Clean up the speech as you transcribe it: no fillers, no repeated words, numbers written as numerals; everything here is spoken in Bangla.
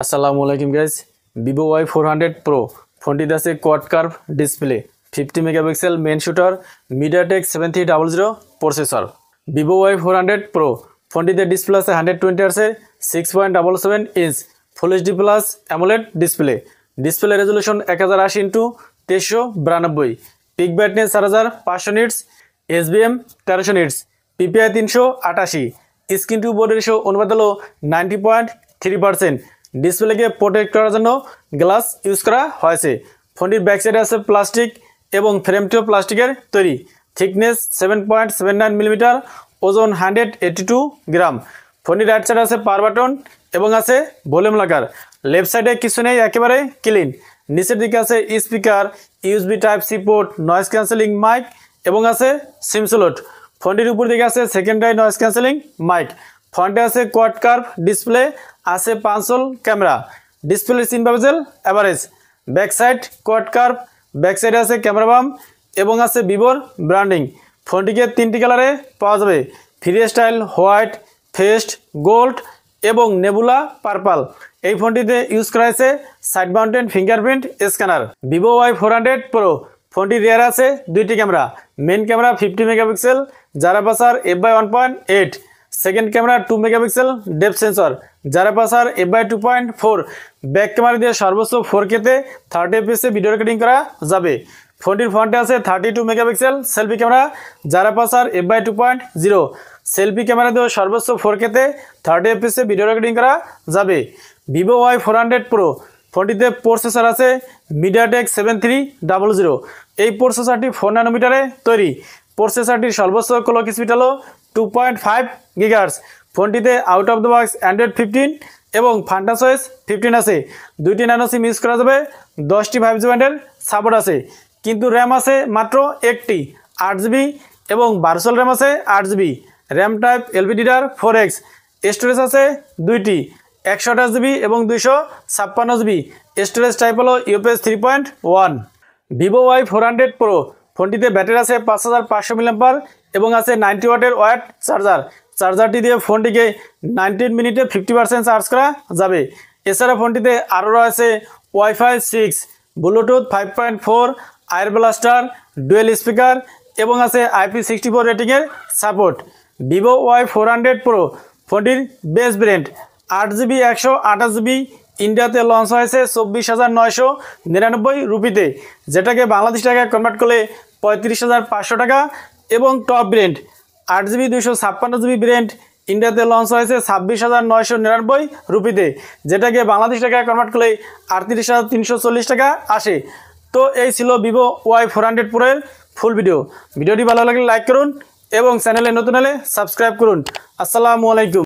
আসসালামু আলাইকুম গাইজ ভিভো Y400 Pro ফোনটিতে আছে quad curve display 50 megapixel main shooter MediaTek 7300 processor Vivo Y400 Pro ফোনটিতে ডিসপ্লে আছে 120 হার্টজের 6.77 inch full HD plus AMOLED display resolution 1080x2392 peak brightness 4500 nits HBM 1300 nits PPI 388 screen to body ratio অনুপাত হলো 90.3%। ডিসপ্লেকে প্রোটেক্ট করার জন্য গ্লাস ইউজ করা হয়েছে। ফোনটির ব্যাক সাইডে আছে প্লাস্টিক এবং ফ্রেমটিও প্লাস্টিকের তৈরি। থিকনেস 7.79 মিলিমিটার, ওজন 182 গ্রাম। ফোনটির রাইট সাইডে আছে পাওয়ার বাটন এবং আছে ভলিউম লাগার। লেফট সাইডে কিছু নেই, একেবারে ক্লিন। নিচের দিকে আছে speaker, USB type C port, noise cancelling mic এবং আছে সিম স্লট। ফোনটির উপর দিকে আছে সেকেন্ডারি নয়েজ ক্যান্সেলিং মাইক। ফ্রন্টে আছে কোয়াড কার্ভ ডিসপ্লে, আছে পাঁচল ক্যামেরা। ডিসপ্লে সিন পাবেল average. Back side quad curve, back সাইডে আছে ক্যামেরা বাম এবং আছে ভিভোর ব্র্যান্ডিং। ফোনটিকে 3টি কালারে পাওয়া যাবে, free style, white, fest, gold এবং নেবুলা পার্পল। এই ফোনটিতে ইউজ করা হয়েছে side mountain fingerprint scanner. Vivo Y400 Pro ফোনটির রিয়ার আছে 2টি ক্যামেরা। মেন ক্যামেরা 50 মেগাপিক্সেল, যার আপারচার f/1.8। Second camera 2 megapixel depth sensor, যার আপারচার f/2.4। ব্যাক ক্যামেরা দিয়ে সর্বোচ্চ 4K-তে 30 fps ভিডিও রেকর্ডিং করা যাবে। ফোনটির ফ্রন্টে আছে 32 মেগাপিক্সেল সেলফি ক্যামেরা, যার আপারচার f/2.0। সেলফি ক্যামেরা দিয়ে সর্বোচ্চ 4K-তে 30 fps ভিডিও রেকর্ডিং করা যাবে। ভিভো Y400 Pro ফোনটিতে প্রসেসর আছে মিডিয়াটেক 7300। এই প্রসেসরটি 4 ন্যানোমিটারে তৈরি। প্রসেসরটির সর্বোচ্চ ক্লক স্পিড হলো 2.5 GHz। ফোনটিতে out of the box Android 15 এবং ফান্টাসওয়েস 15 আছে। 2টি ন্যানো সিম ইউজ করা যাবে, 10টি 5G ব্যান্ডের সাপোর্ট আছে, কিন্তু র্যাম আছে মাত্র 1টি 8GB এবং ভার্চুয়াল র্যাম আছে 8GB। RAM type LPDDR4X। Storage আছে 2টি 128GB এবং 256GB। স্টোরেজ টাইপ হলো UFS 3.1। ভিভো Y400 Pro ফোনটিতে ব্যাটারি আছে 5500 mAh এবং আছে 90 ওয়াটের ওয়্যার চার্জার। চার্জারটি দিয়ে ফোনটিকে 19 মিনিটে 50% চার্জ করা যাবে। এছাড়া ফোনটিতে আরও রয়েছে Wi-Fi 6, Bluetooth 5.4, IR blaster, dual speaker এবং আছে IP64 রেটিংয়ের সাপোর্ট। ভিভো Y400 Pro ফোনটির বেস ভেরিয়েন্ট 8GB 128GB ইন্ডিয়াতে লঞ্চ হয়েছে 24,999 রুপিতে, যেটাকে বাংলাদেশ টাকায় কনভার্ট করলে 35,500 টাকা। এবং top variant 8GB 256GB variant ইন্ডিয়াতে লঞ্চ হয়েছে 26,999 রুপিতে, যেটাকে বাংলাদেশ টাকায় কনভার্ট করলে 38,340 টাকা আসে। তো এই ছিল ভিভো Y400 Pro এর ফুল ভিডিওটি ভালো লাগলে লাইক করুন এবং চ্যানেলে নতুন হলে সাবস্ক্রাইব করুন। আসসালামু আলাইকুম।